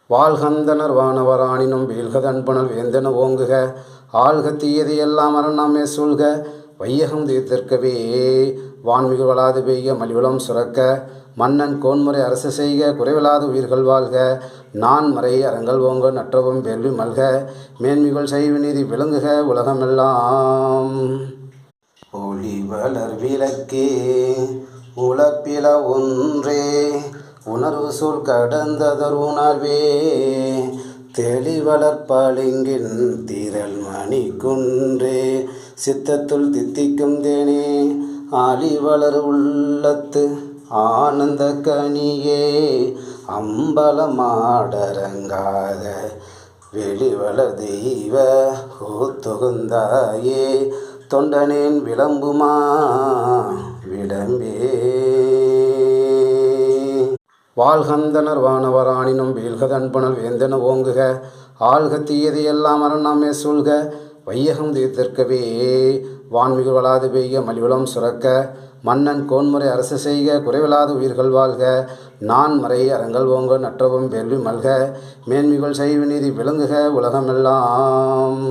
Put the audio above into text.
வாழ்கந்தனர் வானவராணினும் வீழ்கதன்புணல் வேந்தன ஓங்குக ஆள்க தீயது எல்லாம் அரணாமே சூழ்க வையகம் தீர்த்திற்கவே வான்மிகு வளாது பெய்க மலிவளம் சுரக்க மன்னன் கோன்முறை அரசு செய்க குறைவிலாது உயிர்கள் வாழ்க நான் மறை அறங்கள் ஓங்க நற்றவும் வேள்வி மல்க மேன்மிகள் செய்வ நீதி விளங்குக உலகமெல்லாம். ஒளி வளர் விளக்கே உழப்பில ஒன்றே உணர்வு சொல் கடந்ததர் உணர்வே தெளிவளர் பளிங்கின் திரள் மணி குன்றே சித்தத்துள் தித்திக்கும் தேனே ஆலிவளர் உள்ளத்து ஆனந்த கனியே அம்பலமாடரங்காத வெளிவளர் தெய்வ கூத்தொகுந்தாயே தொண்டனேன் விளம்புமா விளம்பே. வாழ்கந்தனர் வானவராணினும் வீழ்கதன்புணல் வேந்தன ஓங்குக ஆள்க தீயது எல்லாம் அரணாமே சூழ்க வையகம் தீர்த்திற்கவே வான்மிகு வளாது பெய்க மலிவளம் சுரக்க மன்னன் கோன்முறை அரசு செய்க குறைவிலாது உயிர்கள் வாழ்க நான் மறை அறங்கள் ஓங்க நற்றவும் வேள்வி மல்க மேன்மிகள் செய்வ நீதி விளங்குக உலகமெல்லாம்.